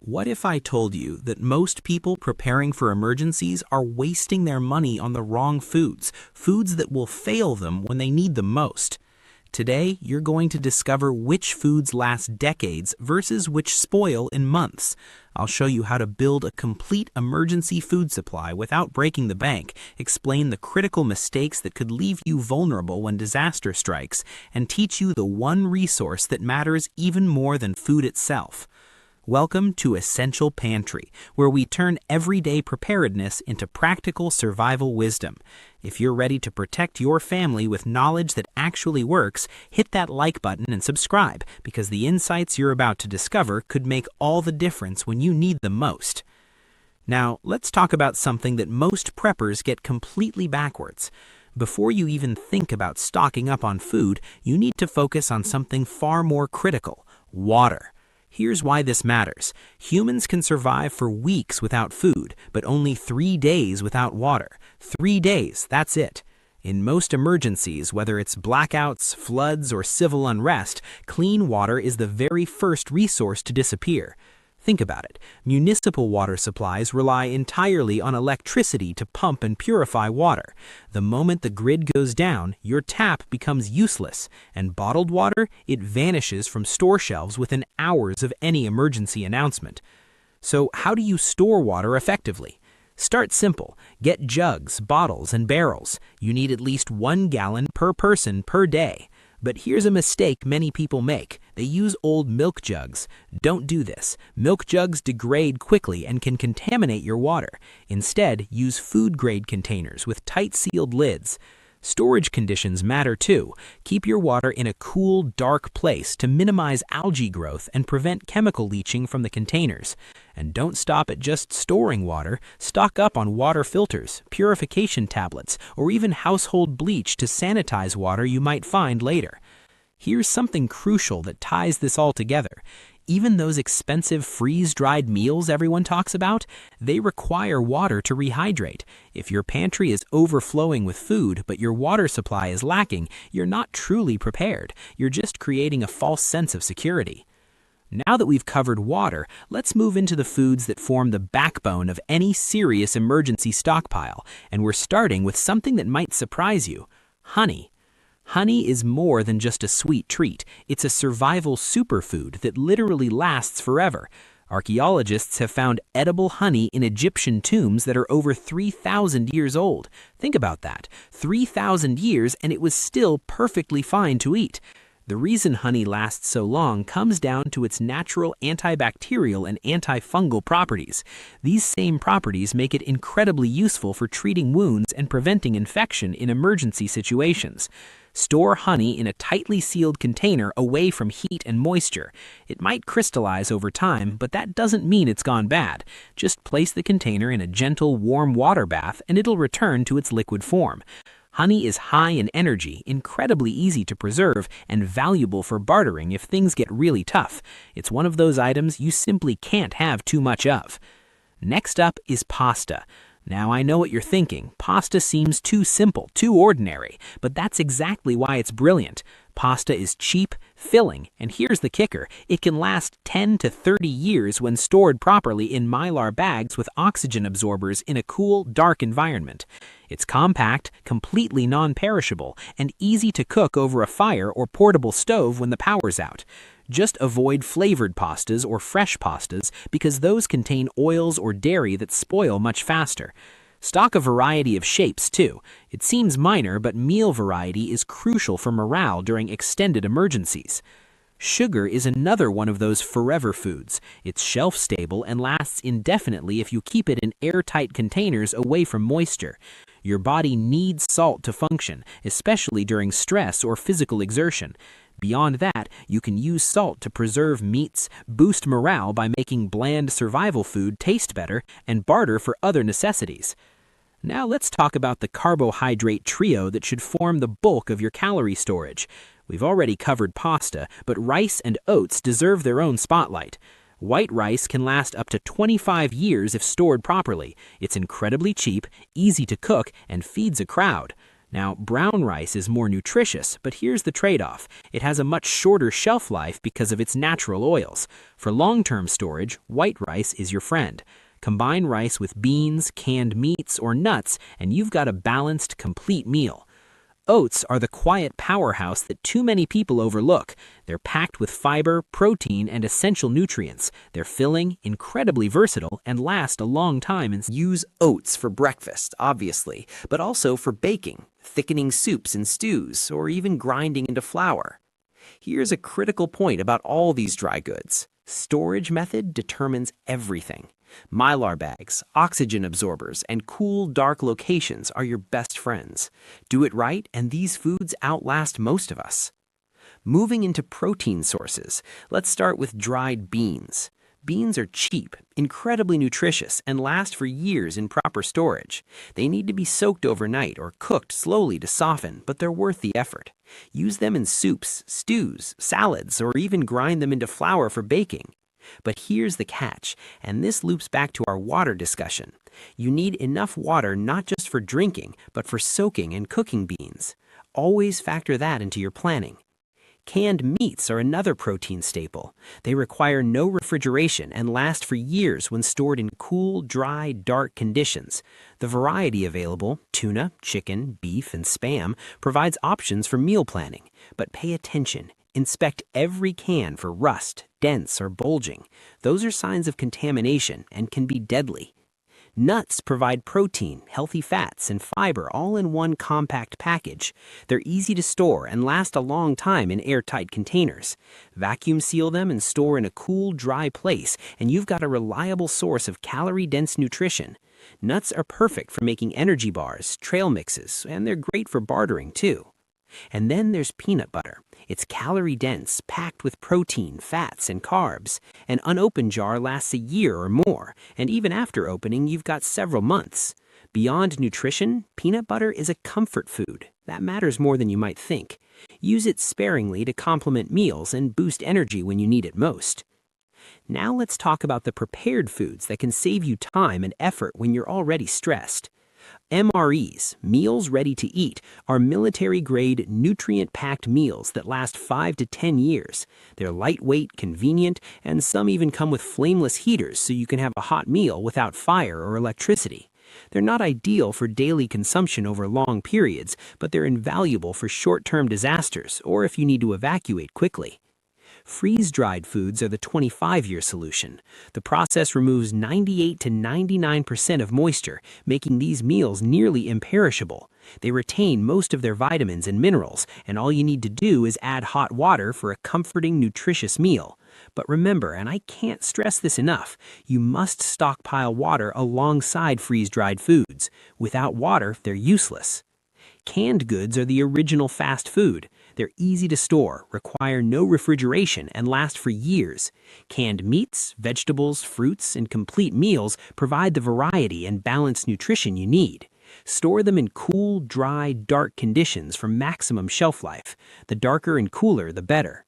What if I told you that most people preparing for emergencies are wasting their money on the wrong foods, foods that will fail them when they need them most? Today, you're going to discover which foods last decades versus which spoil in months. I'll show you how to build a complete emergency food supply without breaking the bank, explain the critical mistakes that could leave you vulnerable when disaster strikes, and teach you the one resource that matters even more than food itself. Welcome to Essential Pantry, where we turn everyday preparedness into practical survival wisdom. If you're ready to protect your family with knowledge that actually works, hit that like button and subscribe, because the insights you're about to discover could make all the difference when you need them most. Now, let's talk about something that most preppers get completely backwards. Before you even think about stocking up on food, you need to focus on something far more critical: water. Here's why this matters. Humans can survive for weeks without food, but only 3 days without water. 3 days, that's it. In most emergencies, whether it's blackouts, floods, or civil unrest, clean water is the very first resource to disappear. Think about it. Municipal water supplies rely entirely on electricity to pump and purify water. The moment the grid goes down, your tap becomes useless, and bottled water, it vanishes from store shelves within hours of any emergency announcement. So how do you store water effectively? Start simple. Get jugs, bottles, and barrels. You need at least 1 gallon per person per day. But here's a mistake many people make. They use old milk jugs. Don't do this. Milk jugs degrade quickly and can contaminate your water. Instead, use food-grade containers with tight-sealed lids. Storage conditions matter too. Keep your water in a cool, dark place to minimize algae growth and prevent chemical leaching from the containers. And don't stop at just storing water. Stock up on water filters, purification tablets, or even household bleach to sanitize water you might find later. Here's something crucial that ties this all together. Even those expensive freeze-dried meals everyone talks about, they require water to rehydrate. If your pantry is overflowing with food, but your water supply is lacking, you're not truly prepared. You're just creating a false sense of security. Now that we've covered water, let's move into the foods that form the backbone of any serious emergency stockpile. And we're starting with something that might surprise you: honey. Honey is more than just a sweet treat. It's a survival superfood that literally lasts forever. Archaeologists have found edible honey in Egyptian tombs that are over 3,000 years old. Think about that. 3,000 years and it was still perfectly fine to eat. The reason honey lasts so long comes down to its natural antibacterial and antifungal properties. These same properties make it incredibly useful for treating wounds and preventing infection in emergency situations. Store honey in a tightly sealed container away from heat and moisture. It might crystallize over time, but that doesn't mean it's gone bad. Just place the container in a gentle, warm water bath and it'll return to its liquid form. Honey is high in energy, incredibly easy to preserve, and valuable for bartering if things get really tough. It's one of those items you simply can't have too much of. Next up is pasta. Now I know what you're thinking. Pasta seems too simple, too ordinary, but that's exactly why it's brilliant. Pasta is cheap, filling, and here's the kicker: it can last 10 to 30 years when stored properly in mylar bags with oxygen absorbers in a cool, dark environment. It's compact, completely non-perishable, and easy to cook over a fire or portable stove when the power's out. Just avoid flavored pastas or fresh pastas because those contain oils or dairy that spoil much faster. Stock a variety of shapes too. It seems minor, but meal variety is crucial for morale during extended emergencies. Sugar is another one of those forever foods. It's shelf-stable and lasts indefinitely if you keep it in airtight containers away from moisture. Your body needs salt to function, especially during stress or physical exertion. Beyond that, you can use salt to preserve meats, boost morale by making bland survival food taste better, and barter for other necessities. Now let's talk about the carbohydrate trio that should form the bulk of your calorie storage. We've already covered pasta, but rice and oats deserve their own spotlight. White rice can last up to 25 years if stored properly. It's incredibly cheap, easy to cook, and feeds a crowd. Now, brown rice is more nutritious, but here's the trade-off. It has a much shorter shelf life because of its natural oils. For long-term storage, white rice is your friend. Combine rice with beans, canned meats, or nuts, and you've got a balanced, complete meal. Oats are the quiet powerhouse that too many people overlook. They're packed with fiber, protein, and essential nutrients. They're filling, incredibly versatile, and last a long time. Use oats for breakfast, obviously, but also for baking, thickening soups and stews, or even grinding into flour. Here's a critical point about all these dry goods. Storage method determines everything. Mylar bags, oxygen absorbers, and cool, dark locations are your best friends. Do it right, and these foods outlast most of us. Moving into protein sources, let's start with dried beans. Beans are cheap, incredibly nutritious, and last for years in proper storage. They need to be soaked overnight or cooked slowly to soften, but they're worth the effort. Use them in soups, stews, salads, or even grind them into flour for baking. But here's the catch, and this loops back to our water discussion. You need enough water not just for drinking, but for soaking and cooking beans. Always factor that into your planning. Canned meats are another protein staple. They require no refrigeration and last for years when stored in cool, dry, dark conditions. The variety available, tuna, chicken, beef, and Spam, provides options for meal planning. But pay attention. Inspect every can for rust, dents, or bulging. Those are signs of contamination and can be deadly. Nuts provide protein, healthy fats, and fiber all in one compact package. They're easy to store and last a long time in airtight containers. Vacuum seal them and store in a cool, dry place, and you've got a reliable source of calorie-dense nutrition. Nuts are perfect for making energy bars, trail mixes, and they're great for bartering too. And then there's peanut butter. It's calorie-dense, packed with protein, fats, and carbs. An unopened jar lasts a year or more, and even after opening, you've got several months. Beyond nutrition, peanut butter is a comfort food. That matters more than you might think. Use it sparingly to complement meals and boost energy when you need it most. Now let's talk about the prepared foods that can save you time and effort when you're already stressed. MREs, meals ready to eat, are military-grade, nutrient-packed meals that last 5 to 10 years. They're lightweight, convenient, and some even come with flameless heaters so you can have a hot meal without fire or electricity. They're not ideal for daily consumption over long periods, but they're invaluable for short-term disasters or if you need to evacuate quickly. Freeze-dried foods are the 25-year solution. The process removes 98 to 99% of moisture, making these meals nearly imperishable. They retain most of their vitamins and minerals, and all you need to do is add hot water for a comforting, nutritious meal. But remember, and I can't stress this enough, you must stockpile water alongside freeze-dried foods. Without water, they're useless. Canned goods are the original fast food. They're easy to store, require no refrigeration, and last for years. Canned meats, vegetables, fruits, and complete meals provide the variety and balanced nutrition you need. Store them in cool, dry, dark conditions for maximum shelf life. The darker and cooler, the better.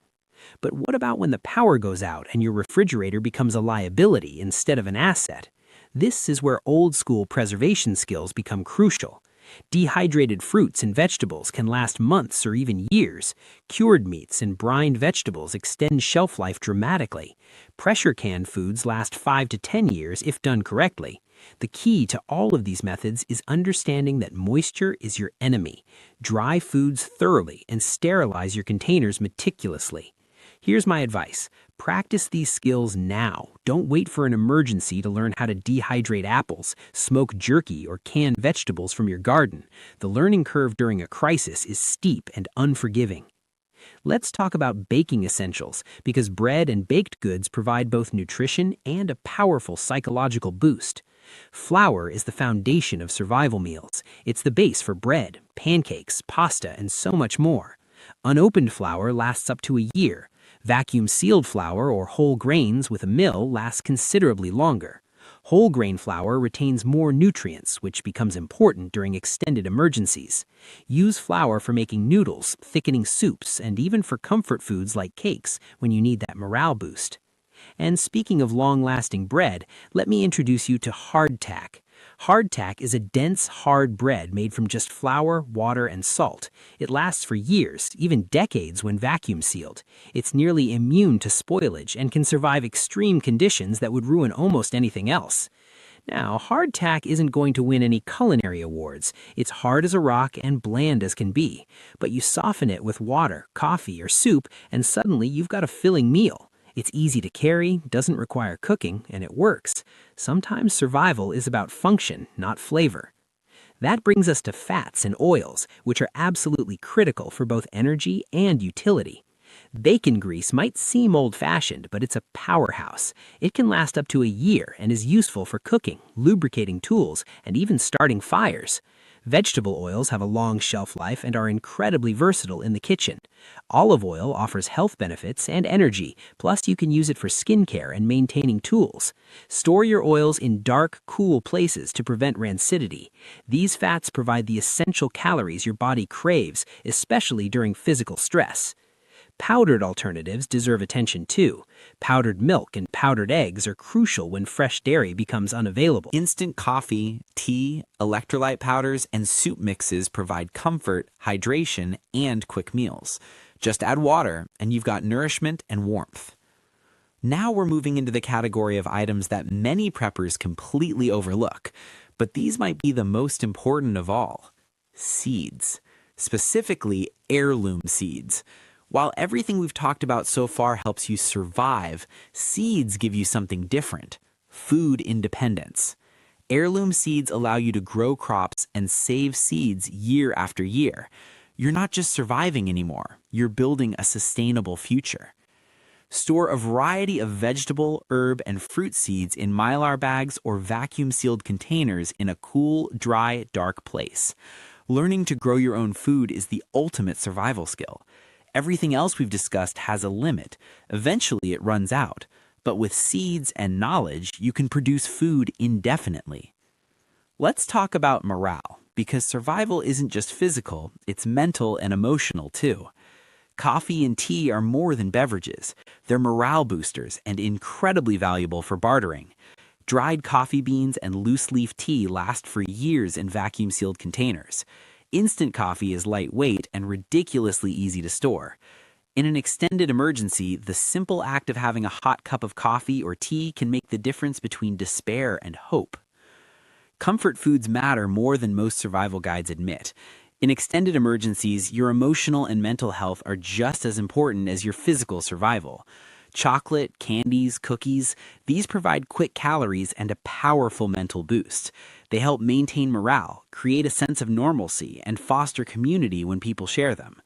But what about when the power goes out and your refrigerator becomes a liability instead of an asset? This is where old-school preservation skills become crucial. Dehydrated fruits and vegetables can last months or even years. Cured meats and brined vegetables extend shelf life dramatically. Pressure canned foods last 5 to 10 years if done correctly. The key to all of these methods is understanding that moisture is your enemy. Dry foods thoroughly and sterilize your containers meticulously. Here's my advice. Practice these skills now. Don't wait for an emergency to learn how to dehydrate apples, smoke jerky, or can vegetables from your garden. The learning curve during a crisis is steep and unforgiving. Let's talk about baking essentials, because bread and baked goods provide both nutrition and a powerful psychological boost. Flour is the foundation of survival meals. It's the base for bread, pancakes, pasta, and so much more. Unopened flour lasts up to a year. Vacuum-sealed flour or whole grains with a mill lasts considerably longer. Whole grain flour retains more nutrients, which becomes important during extended emergencies. Use flour for making noodles, thickening soups, and even for comfort foods like cakes when you need that morale boost. And speaking of long-lasting bread, let me introduce you to hardtack. Hardtack is a dense, hard bread made from just flour, water, and salt. It lasts for years, even decades when vacuum sealed. It's nearly immune to spoilage and can survive extreme conditions that would ruin almost anything else. Now, hardtack isn't going to win any culinary awards. It's hard as a rock and bland as can be. But you soften it with water, coffee, or soup, and suddenly you've got a filling meal. It's easy to carry, doesn't require cooking, and it works. Sometimes survival is about function, not flavor. That brings us to fats and oils, which are absolutely critical for both energy and utility. Bacon grease might seem old-fashioned, but it's a powerhouse. It can last up to a year and is useful for cooking, lubricating tools, and even starting fires. Vegetable oils have a long shelf life and are incredibly versatile in the kitchen. Olive oil offers health benefits and energy, plus you can use it for skincare and maintaining tools. Store your oils in dark, cool places to prevent rancidity. These fats provide the essential calories your body craves, especially during physical stress. Powdered alternatives deserve attention too. Powdered milk and powdered eggs are crucial when fresh dairy becomes unavailable. Instant coffee, tea, electrolyte powders, and soup mixes provide comfort, hydration, and quick meals. Just add water, and you've got nourishment and warmth. Now we're moving into the category of items that many preppers completely overlook, but these might be the most important of all: seeds, specifically heirloom seeds. While everything we've talked about so far helps you survive, seeds give you something different: food independence. Heirloom seeds allow you to grow crops and save seeds year after year. You're not just surviving anymore, you're building a sustainable future. Store a variety of vegetable, herb, and fruit seeds in Mylar bags or vacuum-sealed containers in a cool, dry, dark place. Learning to grow your own food is the ultimate survival skill. Everything else we've discussed has a limit. Eventually it runs out. But with seeds and knowledge, you can produce food indefinitely. Let's talk about morale, because survival isn't just physical, it's mental and emotional too. Coffee and tea are more than beverages. They're morale boosters and incredibly valuable for bartering. Dried coffee beans and loose-leaf tea last for years in vacuum-sealed containers. Instant coffee is lightweight and ridiculously easy to store. In an extended emergency, the simple act of having a hot cup of coffee or tea can make the difference between despair and hope. Comfort foods matter more than most survival guides admit. In extended emergencies, your emotional and mental health are just as important as your physical survival. Chocolate, candies, cookies, these provide quick calories and a powerful mental boost. They help maintain morale, create a sense of normalcy, and foster community when people share them.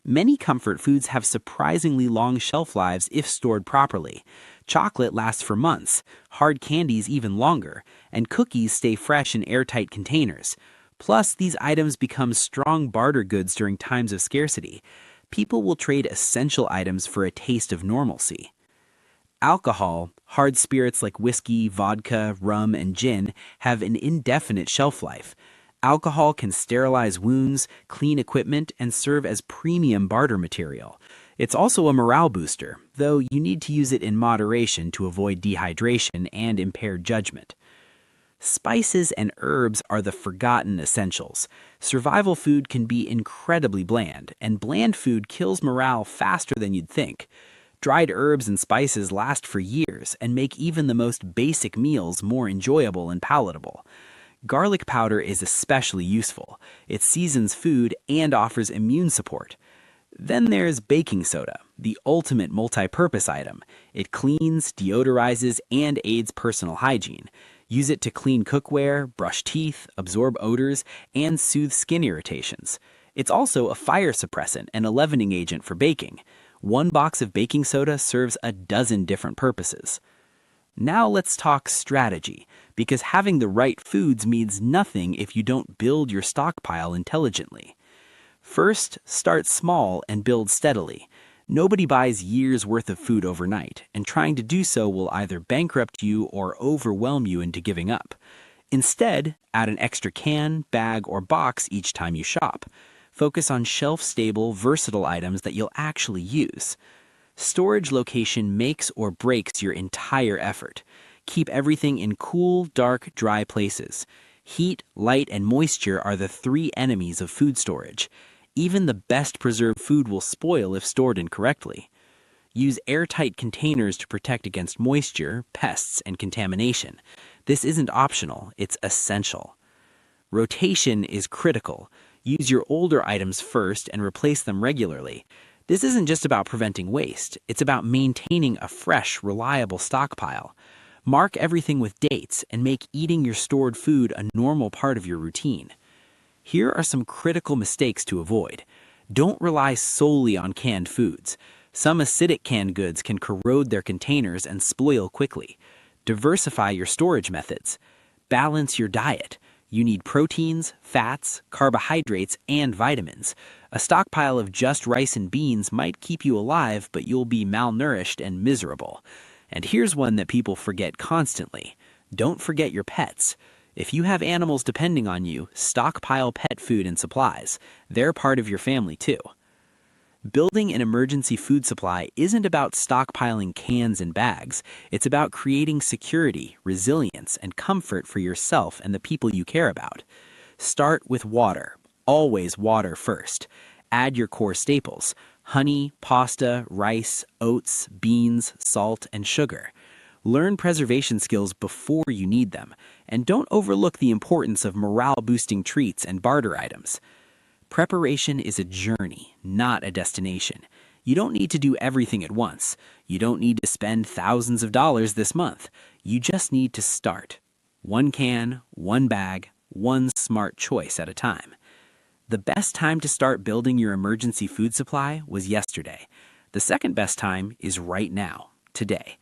Many comfort foods have surprisingly long shelf lives if stored properly. Chocolate lasts for months, hard candies even longer, and cookies stay fresh in airtight containers. Plus, these items become strong barter goods during times of scarcity. People will trade essential items for a taste of normalcy. Alcohol, hard spirits like whiskey, vodka, rum, and gin, have an indefinite shelf life. Alcohol can sterilize wounds, clean equipment, and serve as premium barter material. It's also a morale booster, though you need to use it in moderation to avoid dehydration and impaired judgment. Spices and herbs are the forgotten essentials. Survival food can be incredibly bland, and bland food kills morale faster than you'd think. Dried herbs and spices last for years and make even the most basic meals more enjoyable and palatable. Garlic powder is especially useful. It seasons food and offers immune support. Then there's baking soda, the ultimate multi-purpose item. It cleans, deodorizes, and aids personal hygiene. Use it to clean cookware, brush teeth, absorb odors, and soothe skin irritations. It's also a fire suppressant and a leavening agent for baking. One box of baking soda serves a dozen different purposes. Now let's talk strategy, because having the right foods means nothing if you don't build your stockpile intelligently. First, start small and build steadily. Nobody buys years' worth of food overnight, and trying to do so will either bankrupt you or overwhelm you into giving up. Instead, add an extra can, bag, or box each time you shop. Focus on shelf-stable, versatile items that you'll actually use. Storage location makes or breaks your entire effort. Keep everything in cool, dark, dry places. Heat, light, and moisture are the three enemies of food storage. Even the best preserved food will spoil if stored incorrectly. Use airtight containers to protect against moisture, pests, and contamination. This isn't optional, it's essential. Rotation is critical. Use your older items first and replace them regularly. This isn't just about preventing waste, it's about maintaining a fresh, reliable stockpile. Mark everything with dates and make eating your stored food a normal part of your routine. Here are some critical mistakes to avoid. Don't rely solely on canned foods. Some acidic canned goods can corrode their containers and spoil quickly. Diversify your storage methods. Balance your diet. You need proteins, fats, carbohydrates, and vitamins. A stockpile of just rice and beans might keep you alive, but you'll be malnourished and miserable. And here's one that people forget constantly. Don't forget your pets. If you have animals depending on you, stockpile pet food and supplies. They're part of your family too. Building an emergency food supply isn't about stockpiling cans and bags. It's about creating security, resilience, and comfort for yourself and the people you care about. Start with water. Always water first. Add your core staples: honey, pasta, rice, oats, beans, salt, and sugar. Learn preservation skills before you need them, and don't overlook the importance of morale-boosting treats and barter items. Preparation is a journey, not a destination. You don't need to do everything at once. You don't need to spend thousands of dollars this month. You just need to start. One can, one bag, one smart choice at a time. The best time to start building your emergency food supply was yesterday. The second best time is right now, today.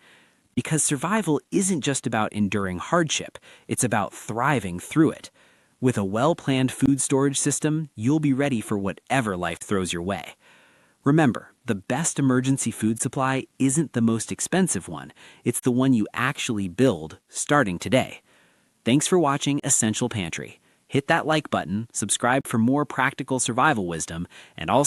Because survival isn't just about enduring hardship, it's about thriving through it. With a well-planned food storage system, you'll be ready for whatever life throws your way. Remember, the best emergency food supply isn't the most expensive one. It's the one you actually build, starting today. Thanks for watching Essential Pantry. Hit that like button, subscribe for more practical survival wisdom, and I'll see